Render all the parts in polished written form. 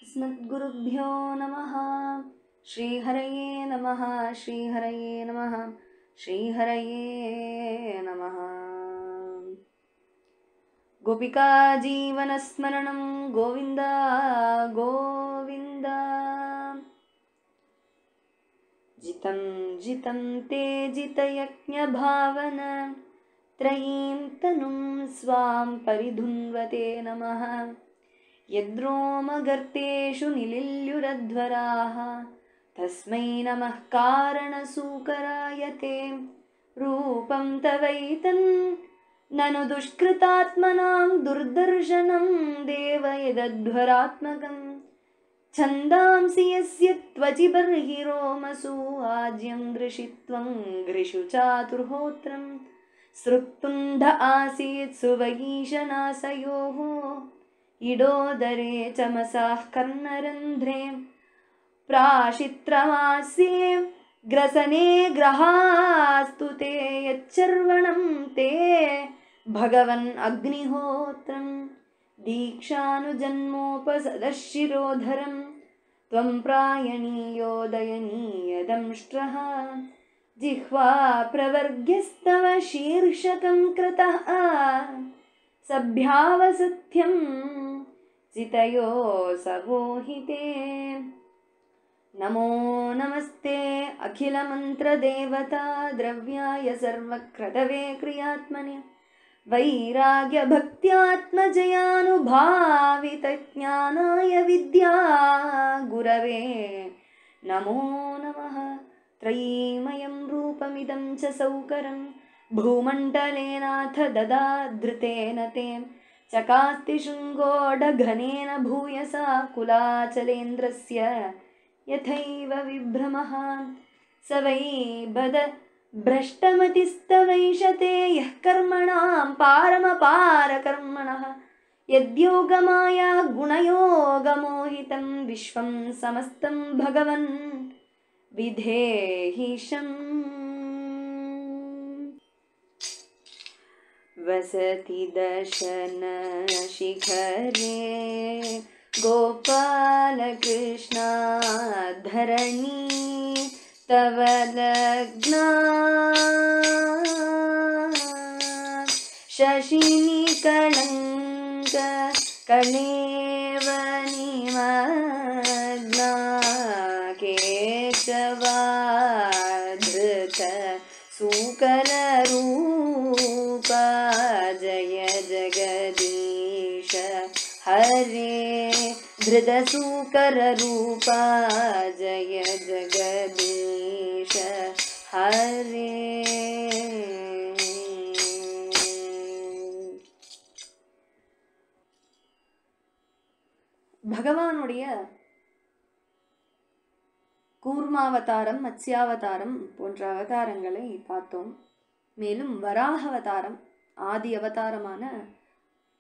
अस्मद्गुरुभ्यो नमः। श्रीहरये नमः। श्रीहरये नमः। श्रीहरये नमः। गोपिका जीवनस्मरणं गोविन्द गोविन्द। जितं जितं ते जितयज्ञभावन त्रयीं तनुं स्वां परिधुन्वते नमः। यद्रोमगर्तेषु निलिल्युरध्वराः तस्मै नमः कारणसूकराय ते। रूपं तवैतन् ननु दुष्कृतात्मनां दुर्दर्शनं देव यदध्वरात्मकं। छन्दांसि यस्य त्वचि बर्हिरोमसु आज्यं दृशित्वं गृषु चातुर्होत्रं। सृक्तुण्ड आसीत् सुवगीशनासयोः इडोदरे चमसाः कर्णरन्ध्रे। प्राशित्रमास्ये ग्रसने ग्रहास्तु ते यच्चर्वणं ते भगवन् अग्निहोत्रं। दीक्षानुजन्मोपसदशिरोधरं त्वं प्रायणीयोदयनीयदंष्ट्रः। जिह्वा प्रवर्ग्यस्तव शीर्षकं कृतः सभ्यावसत्यं चितयो सवोहिते। नमो नमस्ते अखिलमन्त्रदेवता द्रव्याय सर्वक्रतवे क्रियात्मने। वैराग्यभक्त्यात्मजयानुभावितज्ञानाय विद्या गुरवे नमो नमः। त्रयीमयं रूपमिदं च सौकरं भूमण्डलेनाथ ददाधृतेन ते। चकास्ति शृङ्गोढघनेन भूयसा कुलाचलेन्द्रस्य यथैव विभ्रमः। स वै बद भ्रष्टमतिस्तवैषते यः कर्मणां पारमपारकर्मणः। यद्योगमाया गुणयोगमोहितं विश्वं समस्तं भगवन् विधेहिशम्। वसति दशनशिखरे गोपालकृष्णा धरणी तव लग्ना। शशिनी कलंक कलेव निमग्ना। केशवाधृत सूकररूपा जय जगदीश हरे। धृतसूकररूपा जय जगदीश हरे। பகவானுடைய கூர்மாவதாரம், மத்ஸ்யாவதாரம் போன்ற அவதாரங்களை பார்த்தோம். மேலும் வராக அவதாரம், ஆதி அவதாரமான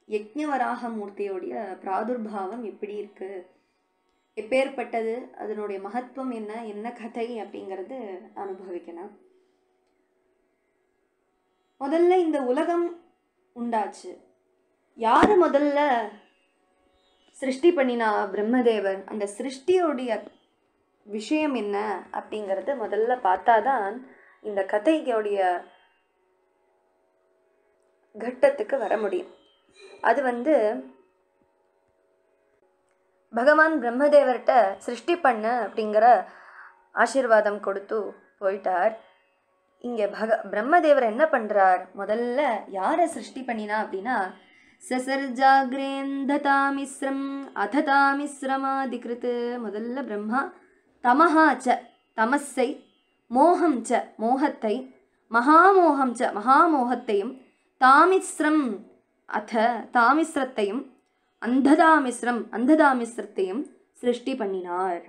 யக்ஞவராக மூர்த்தியோடைய பிராதுர்பாவம் எப்படி இருக்கு, எப்பேற்பட்டது, அதனுடைய மகத்துவம் என்ன, என்ன கதை அப்படிங்கிறது அனுபவிக்கணும். முதல்ல இந்த உலகம் உண்டாச்சு. யாரு முதல்ல சிருஷ்டி பண்ணினா? பிரம்மதேவர். அந்த சிருஷ்டியோடைய விஷயம் என்ன அப்படிங்கிறது முதல்ல பார்த்தாதான் இந்த கதையோடைய கட்டத்துக்கு வர முடியும். அது பகவான் பிரம்மதேவர்கிட்ட சிருஷ்டி பண்ண அப்படிங்கிற ஆசீர்வாதம் கொடுத்து போயிட்டார். இங்கே பிரம்மதேவர் என்ன பண்ணுறார்? முதல்ல யாரை சிருஷ்டி பண்ணினா அப்படின்னா, சசர்ஜாகிரேந்ததாமிஸ்ரம் அததாமிஸ்ரமாதிகிருத்து. முதல்ல பிரம்மா தமஹாச்ச தமஸை, மோகம் ச மோகத்தை, மகாமோகம் ச மகாமோகத்தையும், தாமிஸ்ரம் அத தாமிஸ்ரத்தையும், அந்ததாமிஸ்ரம் அந்ததாமிஸ்ரத்தையும் சிருஷ்டி பண்ணினார்.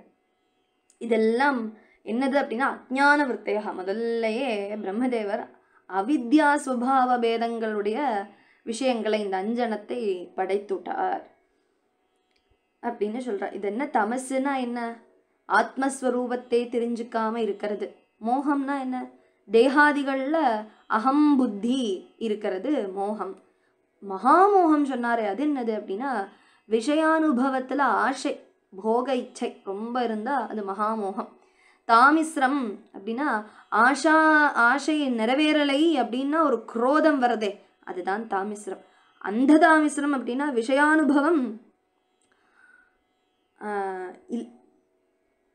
இதெல்லாம் என்னது அப்படின்னா அஜ்ஞான விருத்தையா. முதல்லையே பிரம்மதேவர் அவித்யா சுபாவ பேதங்களுடைய விஷயங்களை, இந்த அஞ்சனத்தை படைத்துட்டார் அப்படின்னு சொல்றார். இது என்ன? தமசுனா என்ன? ஆத்மஸ்வரூபத்தை தெரிஞ்சுக்காம இருக்கிறது. மோகம்னா என்ன? தேகாதிகளில் அகம் புத்தி இருக்கிறது மோகம். மகாமோகம் சொன்னாரே அது என்னது அப்படின்னா விஷயானுபவத்தில் ஆசை, போக இச்சை ரொம்ப இருந்தால் அது மகாமோகம். தாமிஸ்ரம் அப்படின்னா ஆசை நிறைவேறலை அப்படின்னா ஒரு குரோதம் வரதே, அதுதான் தாமிஸ்ரம். அந்த தாமிஸ்ரம் அப்படின்னா விஷயானுபவம்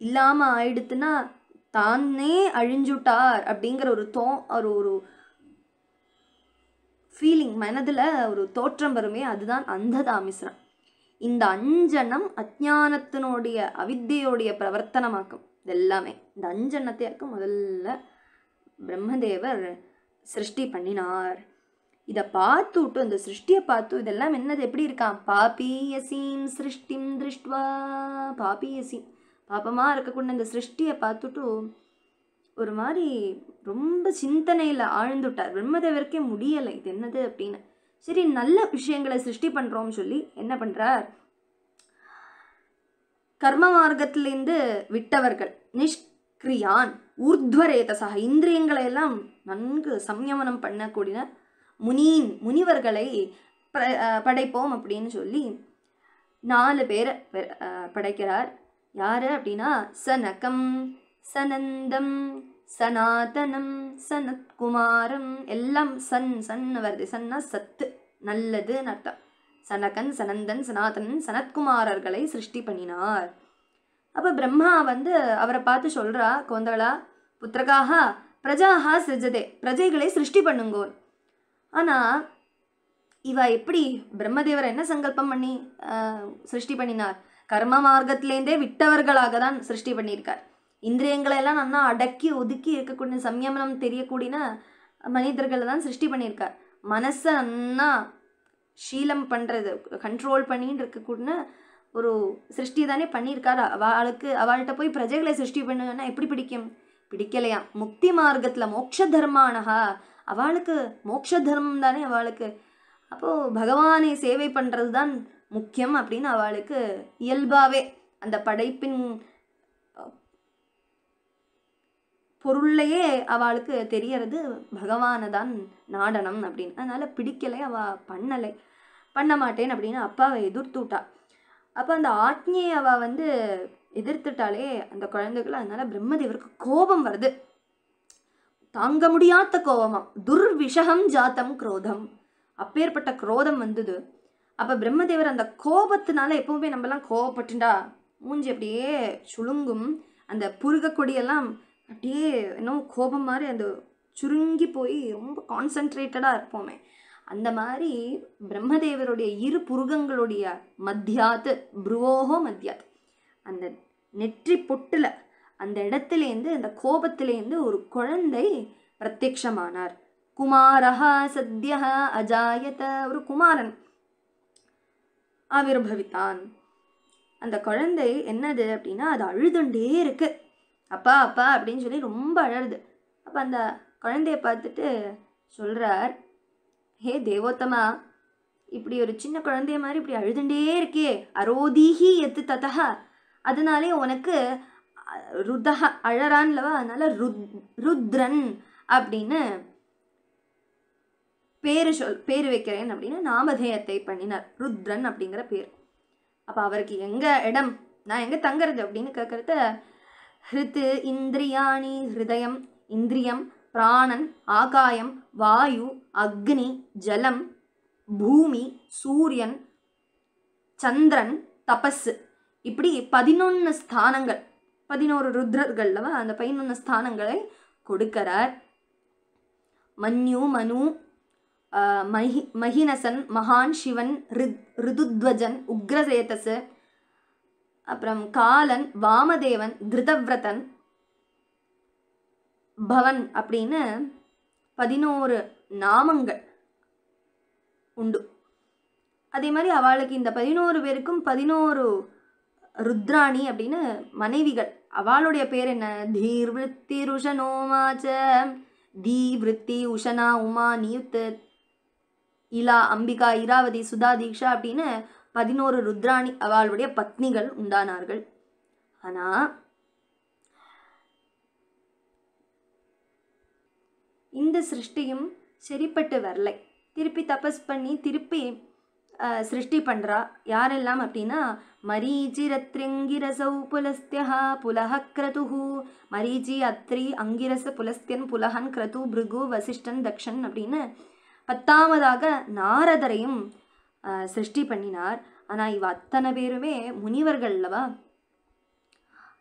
இல்லாமல் ஆயிடுத்துன்னா தானே அழிஞ்சுட்டார் அப்படிங்கிற ஒரு ஒரு ஃபீலிங் மனதில் ஒரு தோற்றம் வருமே, அதுதான் அந்த தாமிஸ்ரம். இந்த அஞ்சனம் அஜ்ஞானத்தினுடைய அவித்தியோடைய பிரவர்த்தனமாக்கும். இதெல்லாமே இந்த அஞ்சனத்தையாக்கு முதல்ல பிரம்மதேவர் சிருஷ்டி பண்ணினார். இதை பார்த்துட்டு இந்த சிருஷ்டியை பார்த்து இதெல்லாம் என்னது எப்படி இருக்கான், பாபியசீம் சிருஷ்டிம் திருஷ்டுவா, பாபியசீம் பாப்பமாக இருக்கக்கூடிய இந்த சிருஷ்டியை பார்த்துட்டு ஒரு மாதிரி ரொம்ப சிந்தனையில் ஆழ்ந்துட்டார். பிரம்மதேவருக்கே முடியலை இது என்னது அப்படின்னு. சரி, நல்ல விஷயங்களை சிருஷ்டி பண்ணுறோம்னு சொல்லி என்ன பண்ணுறார், கர்ம மார்க்கத்திலேருந்து விட்டவர்கள் நிஷ்கிரியான் ஊர்த்வரேதசாக இந்திரியங்களை எல்லாம் நன்கு சம்யமனம் பண்ணக்கூடிய முனிவர்களை படைப்போம் அப்படின்னு சொல்லி 4 பேரை படைக்கிறார். யார் அப்படின்னா சனகம், சனந்தம், சனாதனம், சனத்குமாரம். எல்லாம் சன் வருது. சன்னா சத்து, நல்லதுன்னு அர்த்தம். சனகன், சனந்தன், சனாதனன், சனத்குமாரர்களை சிருஷ்டி பண்ணினார். அப்போ பிரம்மா அவரை பார்த்து சொல்கிறா, கோந்தளா புத்திரகாக பிரஜாகா சிருஜதே, பிரஜைகளை சிருஷ்டி பண்ணுங்கோ. ஆனால் இவ எப்படி பிரம்மதேவரை என்ன சங்கல்பம் பண்ணி சிருஷ்டி பண்ணினார், கர்ம மார்க்கத்திலேருந்தே விட்டவர்களாக தான் சிருஷ்டி பண்ணியிருக்கார். இந்திரியங்களெல்லாம் நல்லா அடக்கி ஒதுக்கி இருக்கக்கூடிய சம்யமனம் தெரியக்கூடிய மனிதர்களை தான் சிருஷ்டி பண்ணியிருக்கார். மனசை நல்லா ஷீலம் பண்ணுறது, கண்ட்ரோல் பண்ணின்னு இருக்கக்கூடிய ஒரு சிருஷ்டி தானே பண்ணியிருக்கார். அவள்கிட்ட போய் பிரஜைகளை சிருஷ்டி பண்ணுன்னா எப்படி பிடிக்கலையா. முக்தி மார்க்கத்தில் மோட்ச தர்மானகா, அவளுக்கு மோட்ச தர்மம் தானே அவளுக்கு. அப்போது பகவானை சேவை பண்ணுறது தான் முக்கியம் அப்படின்னு அவளுக்கு இயல்பாகவே அந்த படைப்பின் பொருளையே அவளுக்கு தெரியறது பகவானை தான் நாடனம் அப்படின்னு. அதனால் பிடிக்கலை, அவள் பண்ண மாட்டேன் அப்படின்னு அப்பாவை எதிர்த்துட்டா. அப்போ அந்த ஆக்ஞையை அவள் எதிர்த்துட்டாலே அந்த குழந்தைகள். அதனால பிரம்மதேவருக்கு கோபம் வருது, தாங்க முடியாத கோபமா. துர்விஷகம் ஜாத்தம் குரோதம், அப்பேற்பட்ட குரோதம் வந்தது. அப்போ பிரம்மதேவர் அந்த கோபத்தினால, எப்பவுமே நம்மலாம் கோபப்பட்டுண்டா மூஞ்சி அப்படியே சுழுங்கும், அந்த புருகக்கொடியெல்லாம் அப்படியே இன்னும் கோபம் மாதிரி அந்த சுருங்கி போய் ரொம்ப கான்சன்ட்ரேட்டடாக இருப்போமே, அந்த மாதிரி பிரம்மதேவருடைய 2 புருகங்களுடைய மத்தியாத்து, புருவோகோ மத்தியாத், அந்த நெற்றி பொட்டில் அந்த இடத்துலேருந்து, அந்த கோபத்திலேருந்து ஒரு குழந்தை பிரத்யக்ஷமானார். குமாரஹா சத்யஹ அஜாயத, ஒரு குமாரன் ஆவிர்பவித்தான். அந்த குழந்தை என்னது அப்படின்னா அது அழுதுண்டே இருக்கு, அப்பா அப்பா அப்படின்னு சொல்லி ரொம்ப அழகுது. அப்போ அந்த குழந்தைய பார்த்துட்டு சொல்கிறார், ஹே தேவோத்தமா, இப்படி ஒரு சின்ன குழந்தைய மாதிரி இப்படி அழுதுண்டே இருக்கே, அரோதீஹி எத்து ததா, அதனாலே உனக்கு ருதஹ அழறான்லவா, அதனால ருத்ரன் அப்படின்னு பேர் வைக்கிறேன் அப்படின்னு நாமதேயத்தை பண்ணினார், ருத்ரன் அப்படிங்கிற பேர். அப்போ அவருக்கு எங்கே இடம், நான் எங்கே தங்கிறது அப்படின்னு கேட்குறத, ஹிருத்து இந்திரியாணி, ஹிருதயம் இந்திரியம், பிராணன் ஆகாயம், வாயு அக்னி ஜலம், பூமி சூரியன், சந்திரன் தபஸ், இப்படி 11 ஸ்தானங்கள், 11 ருத்ரர்கள்லவா, அந்த 11 ஸ்தானங்களை கொடுக்கிறார். மன்யு மனு மஹினசன், மகான், சிவன், ரிதுத்வஜன், உக்ரசேதஸ், அப்புறம் காலன், வாமதேவன், திருதவ்ரதன், பவன் அப்படின்னு 11 நாமங்கள் உண்டு. அதே மாதிரி அவளுக்கு இந்த 11 பேருக்கும் 11 ருத்ராணி அப்படின்னு மனைவிகள். அவளுடைய பேர் என்ன, தீர்விருத்தி ருஷனோமாச்ச, தீவிருத்தி உஷனா உமா நியுத் இலா அம்பிகா இராவதி சுதா தீக்ஷா அப்படின்னு 11 ருத்ராணி அவளுடைய பத்னிகள் உண்டானார்கள். ஆனால் இந்த சிருஷ்டியும் சரிப்பட்டு வரலை. திருப்பி தபஸ் பண்ணி திருப்பி சிருஷ்டி பண்ணுறா. யாரெல்லாம் அப்படின்னா மரீச்சி ரத்ரிங்கிரசௌ புலஸ்தியா புலஹ கிரதுஹு. மரீச்சி, அத்ரி, அங்கிரச, புலஸ்தியன், புலஹன், கிரது, பிருகு, வசிஷ்டன், தக்ஷன் அப்படின்னு 10ஆவதாக நாரதரையும் சிருஷ்டி பண்ணினார். ஆனால் இவ அத்தனை பேருமே முனிவர்கள் அல்லவா,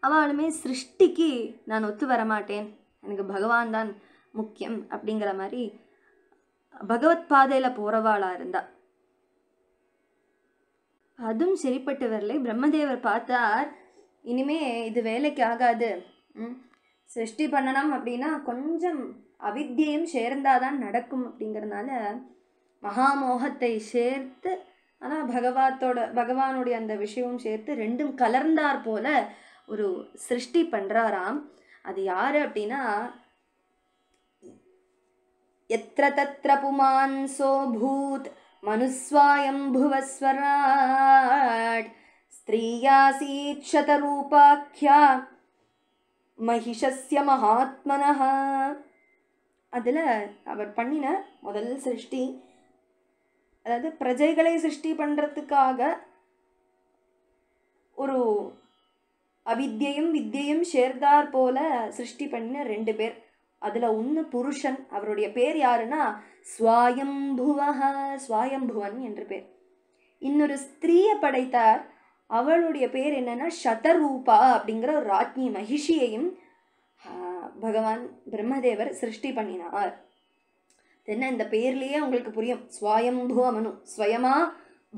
அவளுமே சிருஷ்டிக்கு நான் ஒத்து வரமாட்டேன், எனக்கு பகவான் தான் முக்கியம் அப்படிங்கிற மாதிரி பகவத் பாதையில் போகிறவாளாக இருந்தா. அதுவும் சரிப்பட்டு வரலை. பிரம்மதேவர் பார்த்தார், இனிமே இது வேலைக்கு ஆகாது, சிருஷ்டி பண்ணணும் அப்படின்னா கொஞ்சம் அவித்தியம் சேர்ந்தாதான் நடக்கும் அப்படிங்கிறதுனால மகாமோகத்தை சேர்த்து, ஆனால் பகவானுடைய அந்த விஷயமும் சேர்த்து ரெண்டும் கலர்ந்தார் போல ஒரு சிருஷ்டி பண்ணுறாராம். அது யாரு அப்படின்னா எத்ர தத்ர புமான்சோ பூத் மனுஸ்வாயம்புவஸ்வராட் ஸ்திரீயாசீத் சதரூபாக்யா மகிஷஸ்ய மகாத்மனஹ. அதில் அவர் பண்ணின முதல் சிருஷ்டி, அதாவது பிரஜைகளை சிருஷ்டி பண்ணுறதுக்காக ஒரு அவித்யையும் வித்யையும் சேர்ந்தார் போல சிருஷ்டி பண்ணின 2 பேர். அதில் ஒன்று புருஷன், அவருடைய பேர் யாருன்னா ஸ்வாயம்புவஹ, ஸ்வாயம்புவன் என்று பேர். இன்னொரு ஸ்திரீயை படைத்தார், அவளுடைய பேர் என்னன்னா சதரூபா அப்படிங்கிற ஒரு ராஜ்ஞி மகிஷியையும் பகவான் பிரம்மதேவர் சிருஷ்டி பண்ணினார். என்ன, இந்த பேர்லேயே உங்களுக்கு புரியும், ஸ்வாயம்புவ மனு, ஸ்வயமா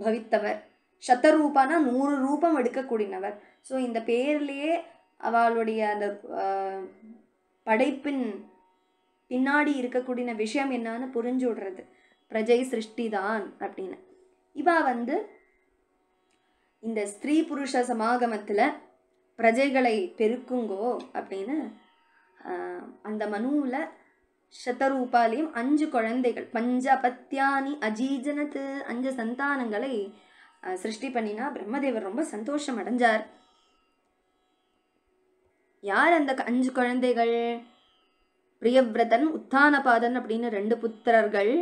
பவித்தவர். சதரூபானா 100 ரூபம் எடுக்கக்கூடியவர். ஸோ இந்த பேர்லேயே அவளுடைய அந்த படைப்பின் பின்னாடி இருக்கக்கூடிய விஷயம் என்னன்னு புரிஞ்சு விடுறது, பிரஜை சிருஷ்டி தான் அப்படின்னு. இவா இந்த ஸ்திரீ புருஷ சமாகமத்தில் பிரஜைகளை பெருக்குங்கோ அப்படின்னு அந்த மனுவில் சதரூபாலையும் 5 குழந்தைகள், 5 அபத்தியானி அஜீஜனத்து, 5 சந்தானங்களை சிருஷ்டி பண்ணினா பிரம்மதேவர் ரொம்ப சந்தோஷம் அடைஞ்சார். யார் அந்த 5 குழந்தைகள்? பிரியவ்ரதன், உத்தானபாதன் அப்படின்னு 2 புத்திரர்கள்,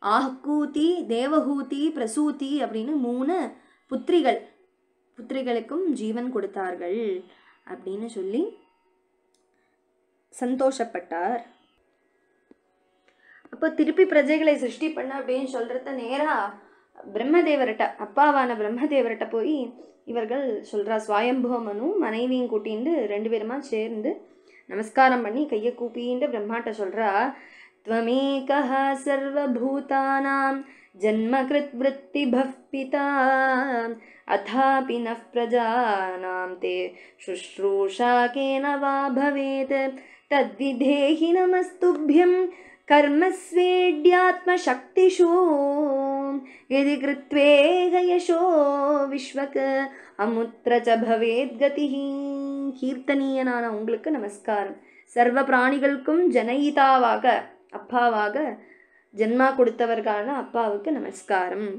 ஆஹ்கூதி, தேவஹூதி, பிரசூதி அப்படின்னு 3 புத்திரிகள். புத்திரிகளுக்கும் ஜீவன் கொடுத்தார்கள் அப்படின்னு சொல்லி சந்தோஷப்பட்டார். அப்போ திருப்பி பிரஜைகளை சிருஷ்டி பண்ண அப்படின்னு சொல்றத நேராக பிரம்மதேவர்கிட்ட, அப்பாவான பிரம்மதேவர்கிட்ட போய் இவர்கள் சொல்கிறா. ஸ்வாயம்புவ மனு மனைவியும் கூட்டின்னு 2 பேருமா சேர்ந்து நமஸ்காரம் பண்ணி கையை கூப்பின்னு பிரம்மாட்ட சொல்கிறா. த்வமேகஹ சர்வபூதானாம் ஜன்மகிருத் விருத்திபஃ பிதா அதாபி நஃப் பிரஜானாம் தே சுஷ்ரூஷா கேன வா பவேத் தத்விதேஹி நமஸ்துப்யம் கர்மஸ்வேட்யாத்மசக்திஷு யதி கிருத்வேக யசோ விஸ்வக அமுத்ர ச பவேத் கதிஹி. கீர்த்தனீயனான உங்களுக்கு நமஸ்காரம். சர்வ பிராணிகளுக்கும் ஜனயிதாவாக, அப்பாவாக ஜென்மா கொடுத்தவர்களான அப்பாவுக்கு நமஸ்காரம்.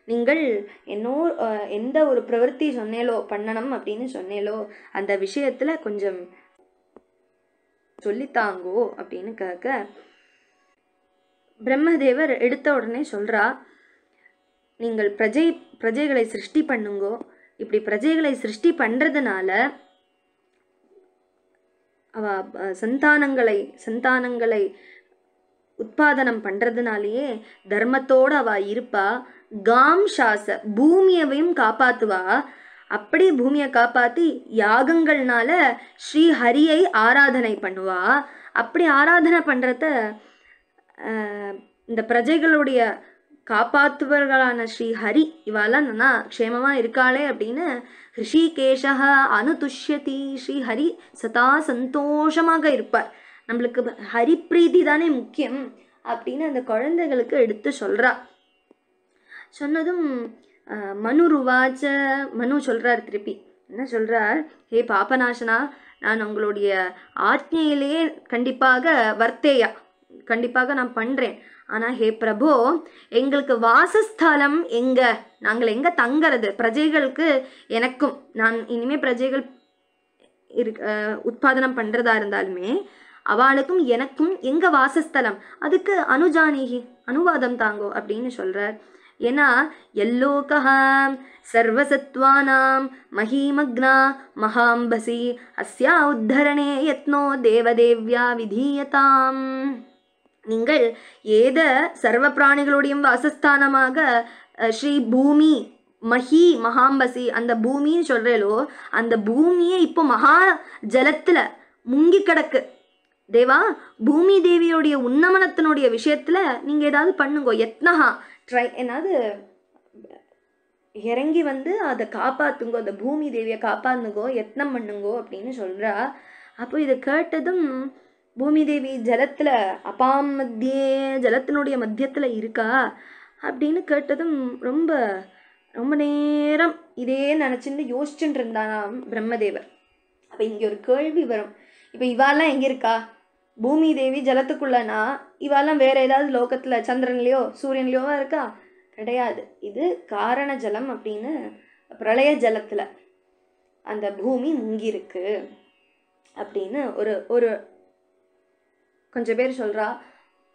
நீங்கள் எந்த ஒரு பிரவൃத்தி சொன்னேலோ, பண்ணணும் அப்படின்னு சொன்னேலோ, அந்த விஷயத்தில் கொஞ்சம் சொல்லித்தாங்கோ அப்படின்னு கேட்க பிரம்மதேவர் எடுத்த உடனே சொல்கிறா, நீங்கள் பிரஜைகளை சிருஷ்டி பண்ணுங்கோ. இப்படி பிரஜைகளை சிருஷ்டி பண்ணுறதுனால அவ சந்தானங்களை உற்பாதனம் பண்ணுறதுனாலேயே தர்மத்தோடு அவ இருப்பா. காம் சாச, பூமியையும் காப்பாற்றுவா. அப்படி பூமியை காப்பாற்றி யாகங்கள்னால ஸ்ரீ ஹரியை ஆராதனை பண்ணுவா. அப்படி ஆராதனை பண்ணுறத இந்த பிரஜைகளுடைய காப்பாற்றுவர்களான ஸ்ரீ ஹரி இவாலாம் நல்லா க்ஷேமமாக இருக்காளே அப்படின்னு ஹிருஷிகேஷா அனுதுஷ்யதி. ஸ்ரீ ஹரி சதா சந்தோஷமாக இருப்பார். நம்மளுக்கு ஹரி பிரீதி தானே முக்கியம் அப்படின்னு அந்த குழந்தைகளுக்கு எடுத்து சொல்கிறா. சொன்னதும் மனுருவாச்ச, மனு சொல்கிறார் திருப்பி. என்ன சொல்கிறார்? ஹே பாபநாசனா, நான் உங்களுடைய ஆజ్ఞையிலேயே கண்டிப்பாக வர்த்தேயா, கண்டிப்பாக நான் பண்ணுறேன். ஆனால் ஹே பிரபு, எங்களுக்கு வாசஸ்தலம் எங்கே, நாங்கள் எங்கே தங்கிறது? பிரஜைகளுக்கு எனக்கும், நான் இனிமேல் பிரஜைகள் உற்பாதனம் பண்ணுறதா இருந்தாலுமே அவளுக்கும் எனக்கும் எங்கே வாசஸ்தலம், அதுக்கு அனுஜானிகி, அனுவாதம் தாங்கோ அப்படின்னு சொல்கிறார். ஏன்னா எல்லோகா சர்வசத்வானாம் மஹீமக்னா மகாம்பசி அஸ்யா உத்தரணே யத்னோ தேவதேவ்யா விதீயதாம். நீங்கள் ஏத சர்வ பிராணிகளுடையும் வாசஸ்தானமாக ஸ்ரீ பூமி மஹி மகாம்பசி அந்த பூமின்னு சொல்றேலோ அந்த பூமியே இப்போ மகா ஜலத்துல முங்கி கிடக்கு. தேவா, பூமி தேவியோடைய உன்னமனத்தினுடைய விஷயத்துல நீங்க ஏதாவது பண்ணுங்கோ. யத்னஹா ட்ரை, ஏதாவது இறங்கி வந்து அதை காப்பாத்துங்கோ, அந்த பூமி தேவியை காப்பாத்துங்கோ, யத்னம் பண்ணுங்கோ அப்படின்னு சொல்றா. அப்போ இதை கேட்டதும் பூமி தேவி ஜலத்துல அபாம் மத்தியே ஜலத்தினுடைய மத்தியத்துல இருக்கா அப்படின்னு கேட்டதும் ரொம்ப ரொம்ப நேரம் இதே நினைச்சுட்டு யோசிச்சுட்டு இருந்தானாம் பிரம்மதேவர். அப்ப இங்க ஒரு கேள்வி வரும். இப்ப இவாலாம் எங்க இருக்கா? பூமி தேவி ஜலத்துக்குள்ளனா இவாலாம் வேற ஏதாவது லோகத்துல சந்திரன்லயோ சூரியன்லயோவா இருக்கா? கிடையாது. இது காரண ஜலம் அப்படின்னு பிரளய ஜலத்துல அந்த பூமி முங்கி இருக்கு அப்படின்னு ஒரு ஒரு கொஞ்சம் பேர் சொல்றா.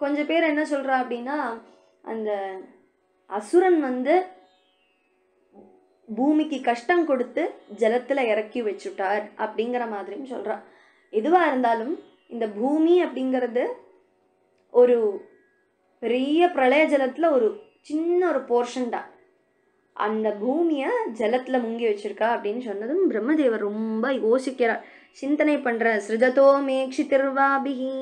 கொஞ்சம் பேர் என்ன சொல்றா அப்படின்னா, அந்த அசுரன் வந்து பூமிக்கு கஷ்டம் கொடுத்து ஜலத்துல இறக்கி வச்சுட்டார் அப்படிங்கிற மாதிரியும் சொல்றா. எதுவா இருந்தாலும் இந்த பூமி அப்படிங்கிறது ஒரு பெரிய பிரளய ஜலத்துல ஒரு சின்ன ஒரு போர்ஷன் தான். அந்த பூமியை ஜலத்துல முங்கி வச்சிருக்கா அப்படின்னு சொன்னதும் பிரம்மதேவர் ரொம்ப யோசிக்கிறார், சிந்தனை பண்ற. சிருஜதோ மேக்ஷி திருவாபிஹி,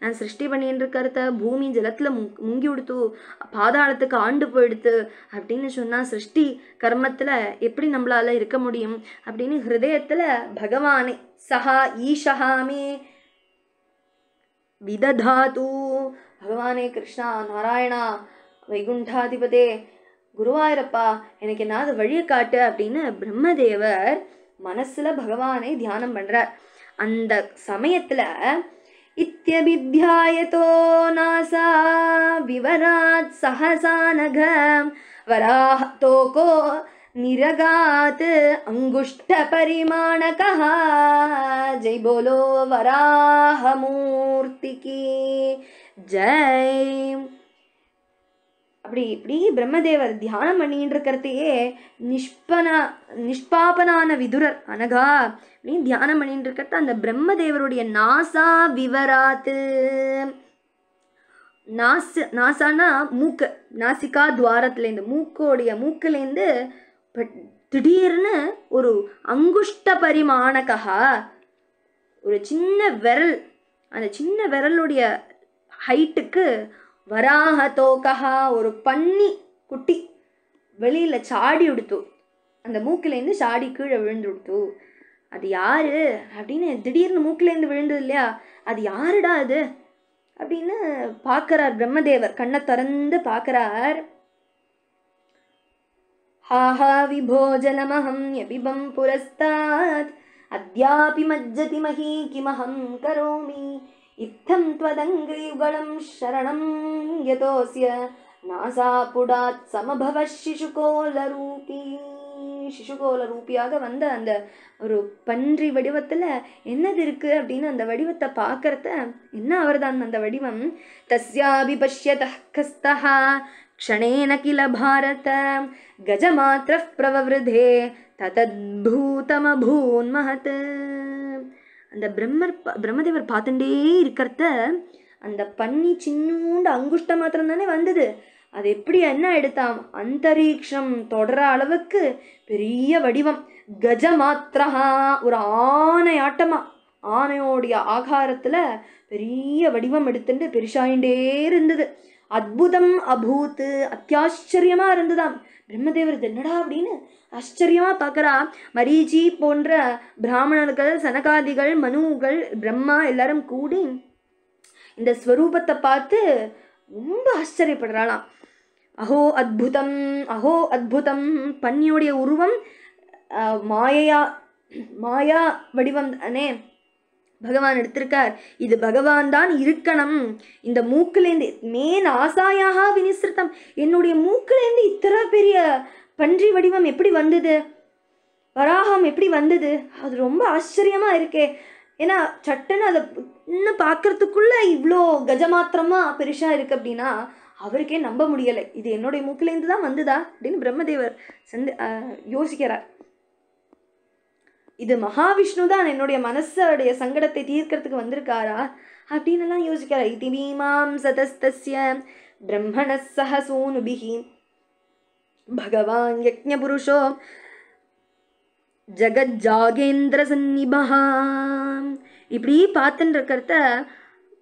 நான் சிருஷ்டி பண்ணிட்டு இருக்கிறத பூமி ஜலத்துல முங்கி விடுத்து பாதாளத்துக்கு ஆண்டு போயிடுத்து அப்படின்னு சொன்னா சிருஷ்டி கர்மத்துல எப்படி நம்மளால இருக்க முடியும் அப்படின்னு ஹிருதயத்துல பகவானே சஹா ஈஷஹாமே விததாது, பகவானே கிருஷ்ணா நாராயணா வைகுண்டாதிபதே குருவாயிரப்பா எனக்கு என்னாவது வழியை காட்டு அப்படின்னு பிரம்மதேவர் மனசுல பகவானை தியானம் பண்றார். அந்த சமயத்துல இத்யபித்யாயதோ நாசா விவராத் சஹசானக வராஹதோகோ நிரகாத் அங்குஷ்ட பரிமாணகா ஜெய் போலோ வராஹமூர்த்திகி ஜெய். அப்படி இப்படி பிரம்மதேவர் தியானம் பண்ணிட்டு இருக்கிறதையே நிஷ்பாபனான விதுரர் அனகா அப்படின்னு தியானம் பண்ணிட்டு இருக்கிறத அந்த பிரம்மதேவருடைய நாசா விவராத்து, நாசானா மூக்கு, நாசிகா துவாரத்துலேருந்து மூக்குலேருந்து திடீர்னு ஒரு அங்குஷ்ட பரிமாணகா ஒரு சின்ன விரல், அந்த சின்ன விரலுடைய ஹைட்டுக்கு வராஹதோகா ஒரு பன்னி குட்டி வெளியில சாடி விடுத்து, அந்த மூக்கிலேருந்து சாடி கீழே விழுந்து விடுத்து. அது யாரு அப்படின்னு திடீர்னு மூக்கிலேருந்து விழுந்தது இல்லையா, அது யாருடா அது அப்படின்னு பார்க்கறார் பிரம்மதேவர். கண்ணை திறந்து பார்க்கறார். ஹாஹா விபோ ஜலமஹம் யபிபம் புரஸ்தாத் அத்யாபி மஜ்ஜதி மஹி கிமஹம் கரோமி இத்தம் த்வதங்கிரியுகலம் ஷரணம் யதோஸ்ய நாசா புடாத் சமபவ சிசுகோலரூபி. சிசுகோலரூபியாக வந்த அந்த ஒரு பன்றி வடிவத்துல என்னது இருக்கு அப்படின்னு அந்த வடிவத்தை பார்க்கறத, என்ன அவர்தான் அந்த வடிவம். தஸ்யாபி பஷ்யதः கஸ்தஹ க்ஷணேன கில பாரத கஜமாத்ரஃ பிரவவ்ருதே ததத்பூதமபூன் மஹத். அந்த பிரம்மதேவர் பார்த்துட்டே இருக்கிறத அந்த பன்னி சின்னூண்டு அங்குஷ்ட மாத்திரம் தானே வந்தது, அது எப்படி என்ன எடுத்தாம், அந்தரீக்ஷம் தொடர அளவுக்கு பெரிய வடிவம். கஜமாத்திரஹா ஒரு ஆனையாட்டமா, ஆனையோடைய ஆகாரத்துல பெரிய வடிவம் எடுத்துட்டு பெருசாயிண்டே இருந்தது. அத்புதம் அபூத்து அத்தியாச்சரியமா இருந்ததாம். பிரம்மதேவர் என்னடா அப்படின்னு ஆச்சரியமா பார்க்கறா. மரீச்சி போன்ற பிராமணர்கள், சனகாதிகள், மனுகள், பிரம்மா எல்லாரும் கூடி இந்த ஸ்வரூபத்தை பார்த்து ரொம்ப ஆச்சரியப்படுறாளாம். அஹோ அத்புதம், அஹோ அத்புதம். பன்னியோடைய உருவம் மாயா வடிவம் தானே பகவான் எடுத்திருக்கார். இது பகவான் தான் இருக்கணும். இந்த மூக்குலேருந்து மேன் ஆசாயாக வினிசிருத்தம், என்னுடைய மூக்குலேருந்து இத்தனை பெரிய பன்றி வடிவம் எப்படி வந்தது, வராகம் எப்படி வந்தது, அது ரொம்ப ஆச்சரியமா இருக்கே. ஏன்னா சட்டுன்னு அதை இன்னும் பார்க்கறதுக்குள்ள இவ்வளோ கஜமாத்திரமா பெருசா இருக்கு அப்படின்னா அவருக்கே நம்ப முடியலை, இது என்னுடைய மூக்கிலேருந்து தான் வந்துதா அப்படின்னு பிரம்மதேவர் யோசிக்கிறார். இது மகாவிஷ்ணு தான் என்னுடைய மனசோடைய சங்கடத்தை தீர்க்கறதுக்கு வந்திருக்காரா அப்படின்னு எல்லாம் யோசிக்கிறார். இதி மீமாம் சதஸ்தஸ்ய பிரம்மணஸ் சஹ சூனுபிஹி பகவான் யக்ஞ புருஷோ ஜகஜாகேந்திர சந்நிபஹா. இப்படி பார்த்துட்டு இருக்கிறத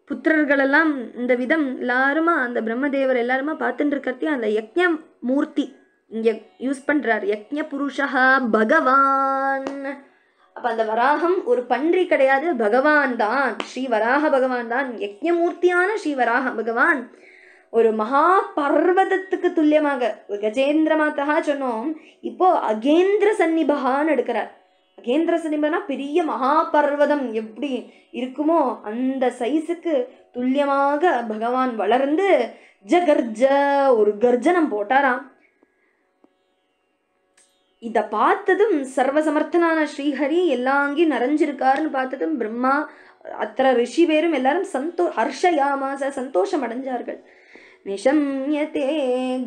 புத்திரர்களெல்லாம் இந்த விதம் எல்லாருமா அந்த பிரம்மதேவர் எல்லாருமா பார்த்துட்டு இருக்கிறதையும் அந்த யக்ஞ மூர்த்தி இங்க யூஸ் பண்றார். யக்ஞ புருஷா பகவான். அப்ப அந்த வராகம் ஒரு பன்றி கிடையாது, பகவான் தான், ஸ்ரீ வராக பகவான் தான். யக்ஞமூர்த்தியான ஸ்ரீ வராக பகவான் ஒரு மகா பர்வதத்துக்கு துல்லியமாக கஜேந்திர மாதா சொன்னோம், இப்போ அகேந்திர சந்நிபகான்னு எடுக்கிறார். அகேந்திர சந்நிபனா பெரிய மகா பர்வதம் எப்படி இருக்குமோ அந்த சைஸுக்கு துல்லியமாக பகவான் வளர்ந்து ஜகர்ஜ ஒரு கர்ஜனம் போட்டாராம். இத பார்த்ததும் சர்வசமர்த்தனான ஸ்ரீஹரி எல்லாங்கி நிறைஞ்சிருக்காருன்னு பார்த்ததும் பிரம்மா அத்தனை ரிஷி பேரும் எல்லாரும் ஹர்ஷயாமாச சந்தோஷம் அடைஞ்சார்கள். நிஷம்யதே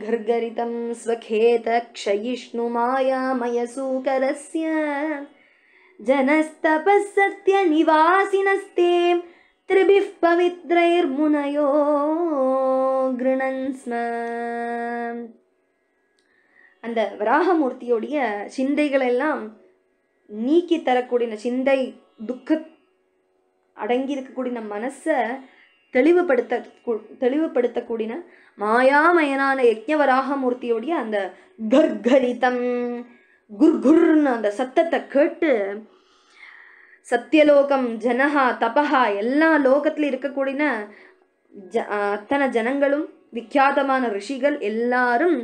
கர்கரிதம் ஸ்வகேத க்ஷயிஷ்ணு மாயாமய சூகரஸ்ய ஜனஸ்தபஸ்ஸத்ய நிவாசினஸ்தே த்ரிபிஃ பவித்ரைர்முனயோ கிருணன்ஸ்ம. அந்த வராகமூர்த்தியோடைய சிந்தைகளெல்லாம் நீக்கி தரக்கூடிய சிந்தை துக்க அடங்கி இருக்கக்கூடிய மனசை தெளிவுபடுத்தக்கூடிய மாயாமயனான யக்ஞவராகமூர்த்தியோடைய அந்த கர்கரிதம் குர்குர்னு அந்த சத்தத்தை கேட்டு சத்தியலோகம் ஜனஹா தபஹா எல்லா லோகத்துல இருக்கக்கூடிய அத்தனை ஜனங்களும் விக்கியாதமான ரிஷிகள் எல்லாரும்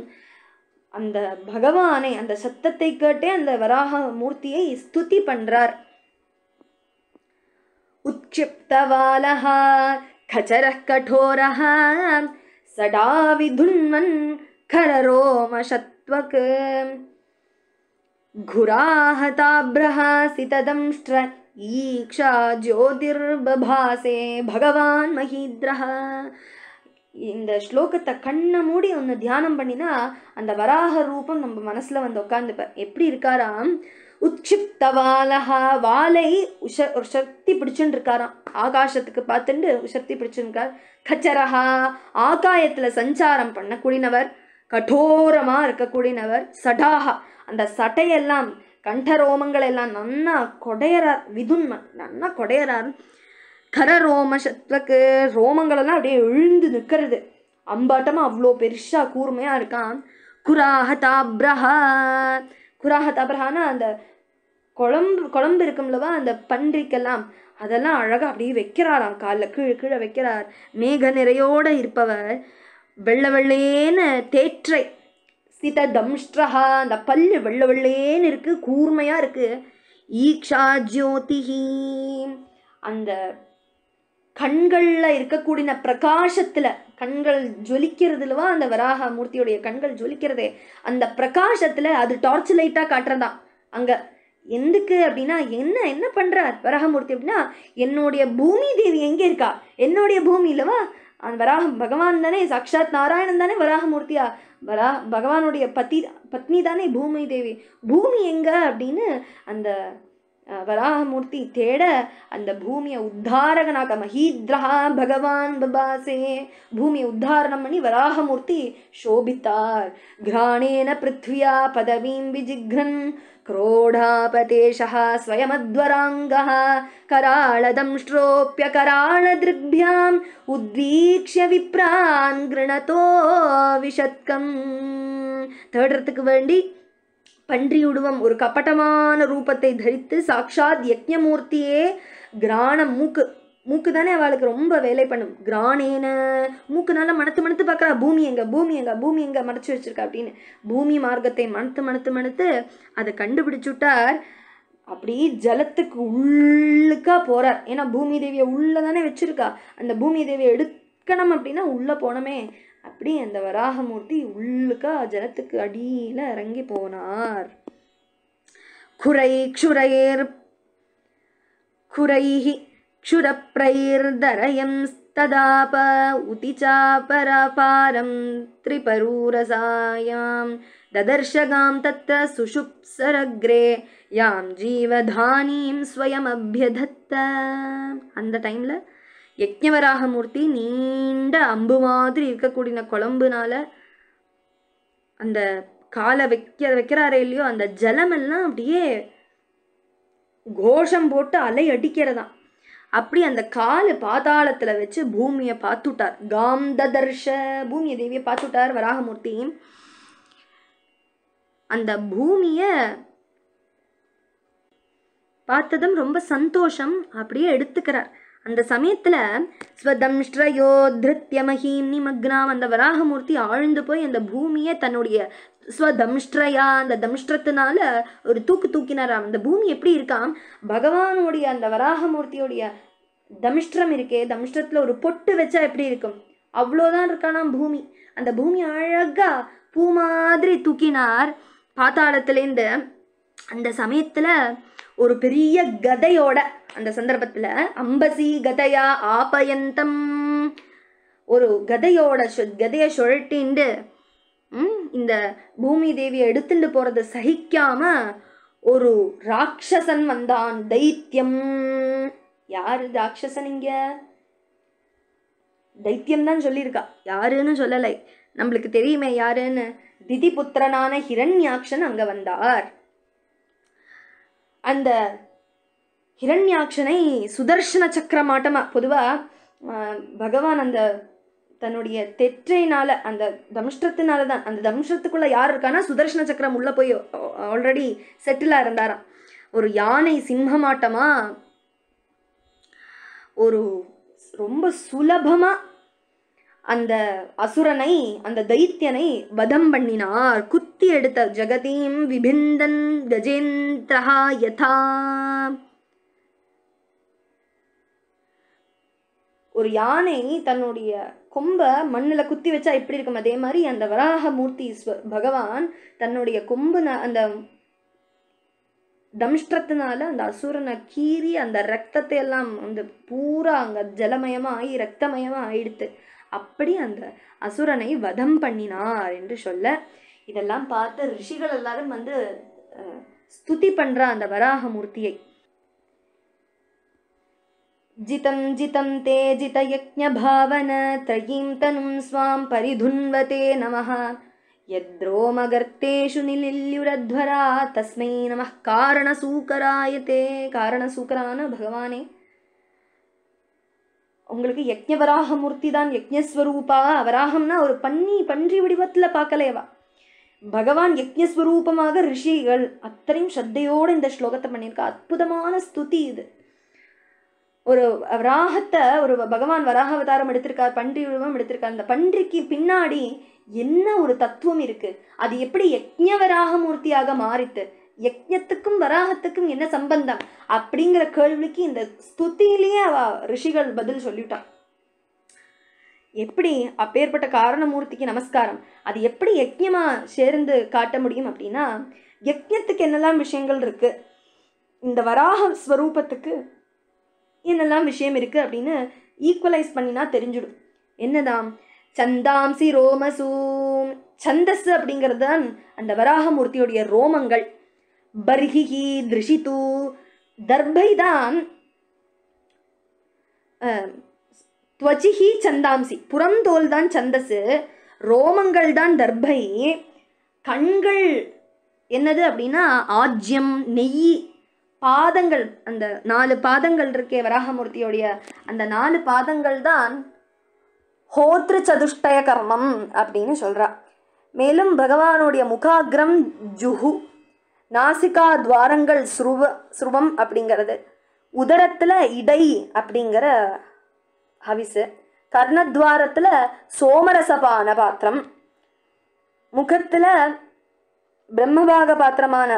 அந்த பகவானை அந்த சத்தத்தை கேட்டே அந்த வராக மூர்த்தியை ஸ்துதி பண்றார். உத்க்ஷிப்தவாலஹ கச்சரஹ கடோரஹ சடா விதுன்வன் கரரோமஷத்வக் குராஹதாப்ரஹ சிததம்ஷ்ட்ர ஈக்ஷா ஜோதிர்பபாசே பகவான் மஹீத்ரஹ. இந்த ஸ்லோகத்தை கண்ணை மூடி ஒன்று தியானம் பண்ணினா அந்த வராக ரூபம் நம்ம மனசுல வந்து உட்காந்துப்ப. எப்படி இருக்காராம்? உத்க்ஷிப்தவாலஹா வாலை ஒரு சக்தி பிடிச்சுன்னு இருக்காராம், ஆகாசத்துக்கு பார்த்துட்டு சக்தி பிடிச்சுருக்கார். கச்சரஹா ஆகாயத்துல சஞ்சாரம் பண்ணக்கூடியவர், கடோரமா இருக்கக்கூடியவர். சடாஹா அந்த சட்டையெல்லாம் கண்டரோமங்கள் எல்லாம் நன்னா கொடையறார். விதுன்மன் நன்னா கொடையறார். கரரோமஷத்வக்கு ரோமங்களெல்லாம் அப்படியே எழுந்து நிற்கிறது, அம்பாட்டமா அவ்வளோ பெருசா கூர்மையா இருக்கான். குராஹதாப்ரஹா குராஹதாப்ரஹானா அந்த குழம்பு இருக்கும்லவா அந்த பன்றிக்கெல்லாம் அதெல்லாம் அழகா அப்படியே வைக்கிறாராம், காலில் கீழே கீழே வைக்கிறார். மேக நிறையோட இருப்பவர் வெள்ளை வெள்ளேன்னு தேற்றை சித தம்ஷ்ட்ரஹா அந்த பல்லு வெள்ளை வெள்ளேன்னு இருக்கு, கூர்மையா இருக்கு. ஈக்ஷா ஜோதிஹி அந்த கண்கள்ல இருக்கக்கூடிய பிரகாசத்துல கண்கள் ஜொலிக்கிறதுலவா அந்த வராக மூர்த்தியுடைய கண்கள் ஜொலிக்கிறதே அந்த பிரகாசத்துல அது டார்ச் லைட்டா காட்டுறதான். அங்க எதுக்கு அப்படின்னா என்ன பண்றார் வராகமூர்த்தி அப்படின்னா, என்னுடைய பூமி தேவி எங்க இருக்கா, என்னுடைய பூமி இல்லவா அந்த வராக பகவான் தானே, சாட்சாத் நாராயணன் தானே வராகமூர்த்தியா, பகவானுடைய பத்னி தானே பூமி தேவி, பூமி எங்க அப்படின்னு அந்த வராகமூர்த்தி தேட அந்த பூமியை உத்தாரகனாக மஹீத்ரஹா பகவான் பபாசே பூமியை உத்தாரணம் பண்ணி வராகமூர்த்தி சோபித்தார். கிராணேன பிருத்வியா பதவீம் விஜிக்ரன் क्रोडापतेशः स्वयमध्वराङ्गः कराळदंष्ट्रोऽप्यकराळदृग्भ्याम् उद्वीक्ष्य विप्रान् गृणतो विशत्कम्. தேடுறதுக்கு வேண்டி பன்றி உருவம் ஒரு கப்பட்டமான ரூபத்தை தரித்து சாக்ஷாத் யக்ஞமூர்த்தியே கிராணம் மூக்கு தானே அவளுக்கு ரொம்ப வேலை பண்ணும். கிராணேன மூக்குனால மணத்து பார்க்கறா, பூமி எங்க மறைச்சு வச்சிருக்கா அப்படின்னு பூமி மார்க்கத்தை மணத்து அதை கண்டுபிடிச்சுட்டார். அப்படி ஜலத்துக்கு உள்ளுக்கா போறார். ஏன்னா பூமி தேவியை உள்ள தானே வச்சிருக்கா, அந்த பூமி தேவியை எடுக்கணும் அப்படின்னா உள்ள போனமே. அப்படி அந்த வராகமூர்த்தி உள்ளுக்கா ஜலத்துக்கு அடியில இறங்கி போனார். குரைஹி க்ஷுரப்ரைர்தரயம் तदाप उतिचापरापारं त्रिपरूरसायां ददर्शगां तत्र सुषुप्सरग्रे यां जीवधानीं स्वयमभ्यधत्त. அந்த டைமில் யக்ஞவராகமூர்த்தி நீண்ட அம்பு மாதிரி இருக்கக்கூடிய குழம்புனால அந்த காலை வைக்கிறாரே இல்லையோ, அந்த ஜலமெல்லாம் அப்படியே கோஷம் போட்டு அலை அடிக்கிறதாம். அப்படி அந்த காலு பாதாளத்துல வச்சு பூமியை பார்த்துட்டார். காம் ததர்ஷ, பூமியை தேவியை பார்த்துட்டார் வராகமூர்த்தி. அந்த பூமிய பார்த்ததும் ரொம்ப சந்தோஷம் அப்படியே எடுத்துக்கிறார். அந்த சமயத்துல ஸ்வதம்ஷ்ட்ரயோ திருத்ய மஹீம் நிமக்னாம், அந்த வராகமூர்த்தி ஆழ்ந்து போய் அந்த பூமியை தன்னுடைய ஸ்வதம்ஷ்ட்ரயா, அந்த தம்ஷ்டத்தினால ஒரு தூக்கினாராம். அந்த பூமி எப்படி இருக்காம், பகவானுடைய அந்த வராகமூர்த்தியோடைய தம்ஷ்டம் இருக்கே, தம்ஷ்டத்துல ஒரு பொட்டு வச்சா எப்படி இருக்கும் அவ்வளோதான் இருக்கானாம் பூமி. அந்த பூமி அழகா பூ மாதிரி தூக்கினார் பாத்தாளத்திலேருந்து. அந்த சமயத்துல ஒரு பெரிய கதையோட, அந்த சந்தர்ப்பத்துல அம்பசி கதையா ஆபயந்தம், ஒரு கதையை சுழட்டிண்டு இந்த பூமி தேவியை எடுத்துட்டு போறதை சகிக்காம ஒரு ராட்சசன் வந்தான், தைத்தியம். யாரு ராட்சசன்? இங்க தைத்தியம் தான் சொல்லியிருக்கா, யாருன்னு சொல்லலை. நம்மளுக்கு தெரியுமே யாருன்னு. திதிபுத்திரனான ஹிரண்யாக்ஷன் அங்க வந்தார். அந்த ஹிரண்யாக்ஷனை சுதர்ஷன சக்கரமாட்டமா, பொதுவா பகவான் அந்த தன்னுடைய தெற்றையினால, அந்த தம்ஷ்டத்தினால தான், அந்த தம்ஷ்டத்துக்குள்ள யார் இருக்கானா சுதர்ஷன சக்கரம் உள்ள போய் ஆல்ரெடி செட்டிலா இருந்தாராம். ஒரு யானை சிம்மமாட்டமா ஒரு ரொம்ப சுலபமா அந்த அசுரனை, அந்த தைத்தியனை வதம் பண்ணினார். குத்தி எடுத்த ஜெகதீம் விபிந்தன் கஜேந்திரஹா யதா. ஒரு யானை தன்னுடைய கொம்ப மண்ணில் குத்தி வச்சா எப்படி இருக்கும், அதே மாதிரி அந்த வராகமூர்த்தி பகவான் தன்னுடைய கொம்பு அந்த தம்ஷ்டத்தினால அந்த அசுரனை கீறி அந்த ரத்தத்தை எல்லாம் வந்து பூரா அங்க ஜலமயமா ஆகி ரத்தமயமா ஆயிடுத்து. அப்படி அந்த அசுரனை வதம் பண்ணினார் என்று சொல்ல, இதெல்லாம் பார்த்து ரிஷிகள் எல்லாரும் வந்து ஸ்துதி பண்ற அந்த வராகமூர்த்தியை. ஜிதம் ஜிதம் தே ஜித யக்ஞ பாவன த்ரயீம் தனும் ஸ்வாம் பரிதுன்வதே நமஹ யத்ரோமகர்த்தேஷு நிலில்யுரத்வரா தஸ்மை நமः காரணசூகராயதே. காரணசூகரான பகவானே, உங்களுக்கு யக்ஞ வராகமூர்த்தி தான் யக்ஞஸ்வரூபா. வராகம்னா ஒரு பன்றி வடிவத்துல பார்க்கலையவா, பகவான் யக்ஞஸ்வரூபமாக ரிஷிகள் அத்தனையும் ஸ்ரத்தையோட இந்த ஸ்லோகத்தை பண்ணியிருக்கா. அற்புதமான ஸ்துதி இது. ஒரு வராகத்தை, ஒரு பகவான் வராக அவதாரம் எடுத்திருக்கார், பன்றி உருவம் எடுத்திருக்கார். அந்த பன்றிக்கு பின்னாடி என்ன ஒரு தத்துவம் இருக்கு, அது எப்படி யக்ஞ வராகமூர்த்தியாக மாறித்து, யக்ஞத்துக்கும் வராகத்துக்கும் என்ன சம்பந்தம் அப்படிங்கிற கேள்விக்கு இந்த ஸ்துதியிலேயே அவ ரிஷிகள் பதில் சொல்லிட்டான். எப்படி அப்பேற்பட்ட காரணமூர்த்திக்கு நமஸ்காரம், அது எப்படி யக்ஞமா சேர்ந்து காட்ட முடியும் அப்படின்னா, யக்ஞத்துக்கு என்னெல்லாம் விஷயங்கள் இருக்கு, இந்த வராக ஸ்வரூபத்துக்கு என்னெல்லாம் விஷயம் இருக்கு அப்படின்னு ஈக்குவலைஸ் பண்ணினா தெரிஞ்சிடும். என்னதான் சந்தாம்சி ரோமசூம், சந்தஸ் அப்படிங்கிறது தான் அந்த வராகமூர்த்தியுடைய ரோமங்கள். பர்ஹிஹி திருஷிது, தர்பை தான் துவச்சிஹி சந்தாம்சி, புறந்தோல் தான் சந்தஸ், ரோமங்கள் தான் தர்பை. கண்கள் என்னது அப்படின்னா ஆஜ்யம், நெய். பாதங்கள், அந்த 4 பாதங்கள் இருக்கே வராகமூர்த்தியோடைய, அந்த 4 பாதங்கள் தான் ஹோத்ரு சதுஷ்டய கர்மம் அப்படின்னு சொல்றா. மேலும் பகவானுடைய முகாகிரம் ஜுஹு, நாசிகா துவாரங்கள் ஸ்ருவம் அப்படிங்கிறது, உதரத்துல இடை அப்படிங்கிற ஹவிசு, கர்ணத்வாரத்துல சோமரசபான பாத்திரம், முகத்துல பிரம்மபாக பாத்திரமான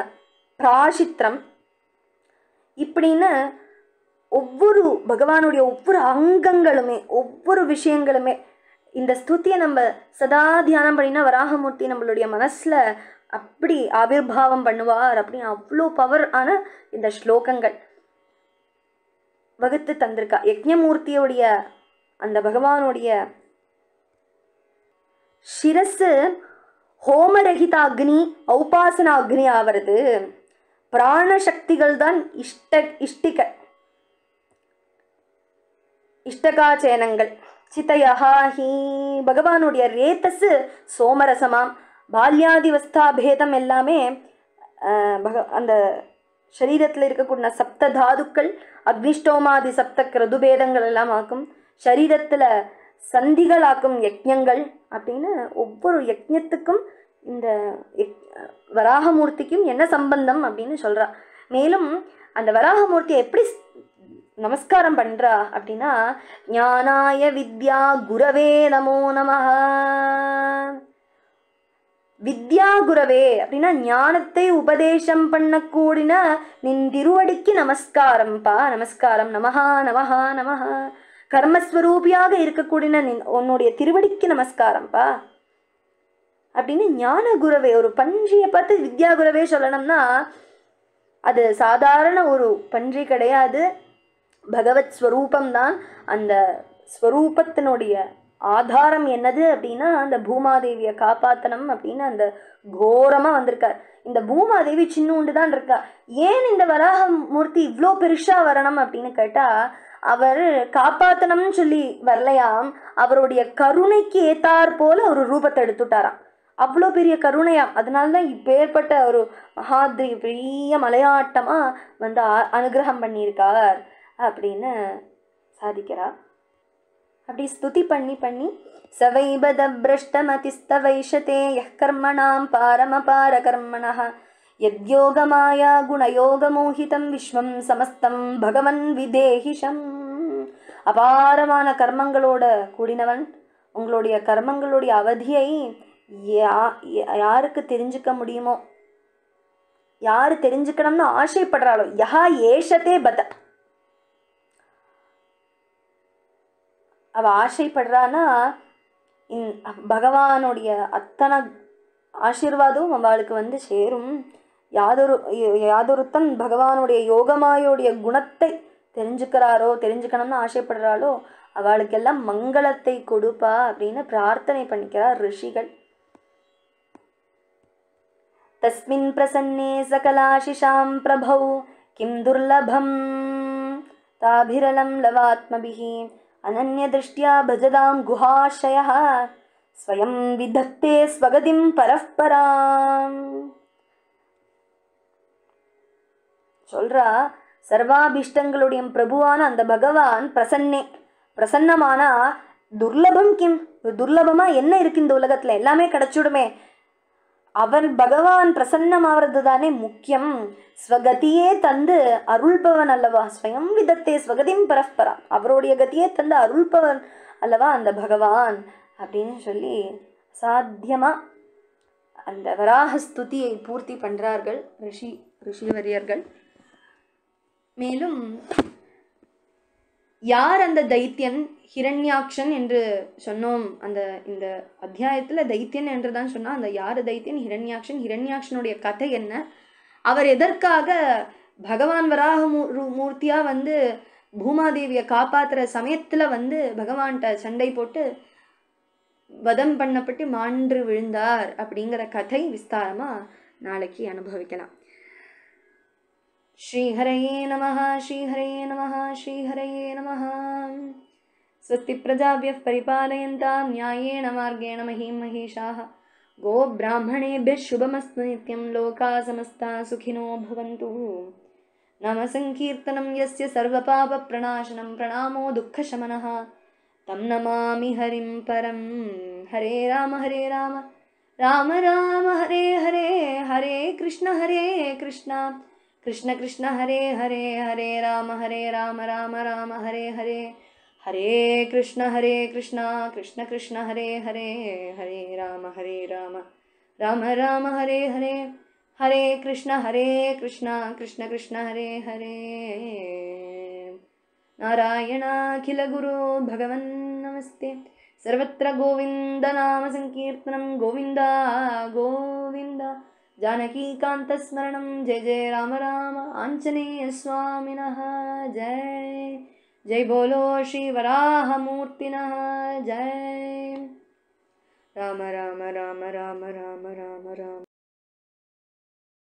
பிராஷித்ரம். இப்படின்னு ஒவ்வொரு பகவானுடைய ஒவ்வொரு அங்கங்களுமே, ஒவ்வொரு விஷயங்களுமே, இந்த ஸ்துதியை நம்ம சதா தியானம் பண்ணினா வராகமூர்த்தி நம்மளுடைய மனசுல அப்படி ஆவிர்வாவம் பண்ணுவார் அப்படின்னு அவ்வளோ பவர் ஆன இந்த ஸ்லோகங்கள் வகுத்து தந்திருக்கா. யக்ஞமூர்த்தியோடைய அந்த பகவானுடைய சிரசு ஹோமரகித அக்னி ஔபாசன அக்னி ஆவறது. பிராணசக்திகள் தான் இஷ்டகாச்சேனங்கள். சிதையஹாஹி பகவானுடைய ரேத்தஸு சோமரசமாம். பால்யாதிவஸ்தா பேதம் எல்லாமே அந்த சரீரத்தில் இருக்கக்கூடிய சப்த தாதுக்கள், அக்னிஷ்டோமாதி சப்த கிருதுபேதங்கள் எல்லாம் ஆக்கும். சரீரத்தில் சந்திகளாக்கும் யஜ்ஞங்கள் அப்படின்னு ஒவ்வொரு யஜ்ஞத்துக்கும் இந்த வராகமூர்த்திக்கும் என்ன சம்பந்தம் அப்படின்னு சொல்றா. மேலும் அந்த வராகமூர்த்தியை எப்படி நமஸ்காரம் பண்றா அப்படின்னா, ஞானாய வித்யா குரவே நமோ நமஹ. வித்யா குரவே அப்படின்னா ஞானத்தை உபதேசம் பண்ணக்கூடின நின் திருவடிக்கு நமஸ்காரம்பா, நமஸ்காரம். நமஹா நமஹா நமஹா. கர்மஸ்வரூபியாக இருக்கக்கூடிய உன்னுடைய திருவடிக்கு நமஸ்காரம்பா அப்படின்னு ஞான குரவே. ஒரு பன்றியை பார்த்து வித்யா குரவே சொல்லணும்னா அது சாதாரண ஒரு பன்றி கிடையாது, பகவத் ஸ்வரூபம்தான். அந்த ஸ்வரூபத்தினுடைய ஆதாரம் என்னது அப்படின்னா அந்த பூமாதேவியை காப்பாற்றணும் அப்படின்னு அந்த கோரமாக வந்திருக்கார். இந்த பூமாதேவி சின்னூண்டு தான் இருக்கா. ஏன் இந்த வராகமூர்த்தி இவ்வளோ பெருசா வரணும் அப்படின்னு கேட்டால், அவர் காப்பாற்றணும்னு சொல்லி வரலையாம், அவருடைய கருணைக்கு ஏத்தார் போல ஒரு ரூபத்தை எடுத்துட்டாராம். அவ்வளோ பெரிய கருணையாம். அதனால்தான் இப்பேற்பட்ட ஒரு மகாத்ரி பெரிய மலையாட்டமாக வந்து அனுகிரகம் பண்ணியிருக்கார் அப்படின்னு சாதிக்கிறா. அப்படி ஸ்துதி பண்ணி பண்ணி சவைபத பிரஷ்டமதிஸ்தவைஷதே யः கர்மணாம் பாரமபார கர்மணः யத்யோகமாயா குணயோகமோஹிதம் விஸ்வம் சமஸ்தம் பகவன் விதேஹிஷம். அபாரமான கர்மங்களோட கூடினவன், உங்களுடைய கர்மங்களுடைய அவதியை யாருக்கு தெரிஞ்சுக்க முடியுமோ, யாரு தெரிஞ்சுக்கணும்னு ஆசைப்படுறாளோ, யஹா ஏஷதே பத, அவ ஆசைப்படுறான்னா பகவானுடைய அத்தனை ஆசீர்வாதம் அவளுக்கு வந்து சேரும். யாதொருத்தன் பகவானுடைய யோகமாயோடைய குணத்தை தெரிஞ்சுக்கணும்னு ஆசைப்படுறாளோ அவளுக்கெல்லாம் மங்களத்தை கொடுப்பா அப்படின்னு பிரார்த்தனை பண்ணிக்கிறார் ரிஷிகள். தஸ்மின் பிரசன்னே சகலாசிஷாம் பிரபௌ கிம் துர்லபம் தாபிரலம் லவாத்மபிஹி அனன்ய திருஷ்டியா பஜதாம் குஹாஷயः ஸ்வயம் விதத்தே ஸ்வகதிம் பரஸ்பராம். சொல்றா, சர்வாபிஷ்டங்களுடைய பிரபுவான அந்த பகவான் பிரசன்னமானா துர்லபம் கிம், துர்லபமா என்ன இருக்கு இந்த உலகத்துல, எல்லாமே கிடைச்சுடுமே. அவன் பகவான் பிரசன்னமாவது தானே முக்கியம். ஸ்வகதியே தந்து அருள்பவன் அல்லவா, ஸ்வயம் விதத்தே ஸ்வகதிம் பரஸ்பரா, அவருடைய கதியே தந்து அருள்பவன் அல்லவா அந்த பகவான் அப்படின்னு சொல்லி சாத்தியமா அந்த வராக ஸ்துதியை பூர்த்தி பண்றார்கள் ரிஷிவரியர்கள். மேலும் யார் அந்த தைத்தியன் ஹிரண்யாக்ஷன் என்று சொன்னோம். இந்த அத்தியாயத்தில் தைத்தியன் என்று தான் சொன்னால், அந்த யார் தைத்தியன் ஹிரண்யாக்ஷன், ஹிரண்யாக்ஷனுடைய கதை என்ன, அவர் எதற்காக பகவான் வராக மூர்த்தியாக வந்து பூமாதேவியை காப்பாற்றுற சமயத்தில் வந்து பகவான்கிட்ட சண்டை போட்டு வதம் பண்ணப்பட்டு மாண்டு விழுந்தார் அப்படிங்கிற கதை விஸ்தாரமாக நாளைக்கு அனுபவிக்கலாம். ஸ்ரீஹரயே நமஹ ஸ்ரீஹரயே நமஹ ஸ்ரீஹரயே நமஹ. ஸ்வஸ்தி பிரஜாப்யः பரிபாலயந்தாம் ந்யாயேன மார்கேண மஹீம் மஹேஷாः. गो ब्राह्मणेभ्यः शुभमस्तु नित्यं लोकाः समस्ताः सुखिनो भवन्तु. नाम संकीर्तनं यस्य सर्वपापप्रणाशनं प्रणामो दुःखशमनः तं नमामि हरिं परं. हरे राम राम राम हरे हरे, हरे कृष्ण कृष्ण कृष्ण हरे हरे, हरे राम राम राम हरे हरे, हरे कृष्ण कृष्ण कृष्ण हरे हरे, हरे राम राम राम हरे हरे, हरे कृष्ण कृष्ण कृष्ण हरे हरे. नारायणाखिल गुरो भगवन् नमस्ते. सर्वत्र गोविन्द नाम संकीर्तनं गोविन्द गोविन्द. जानकीकान्तस्मरणं जय जय राम आञ्जनेय स्वामिनः जय. जय बोलो श्री वराहमूर्तिनः जय। राम राम राम राम राम राम राम।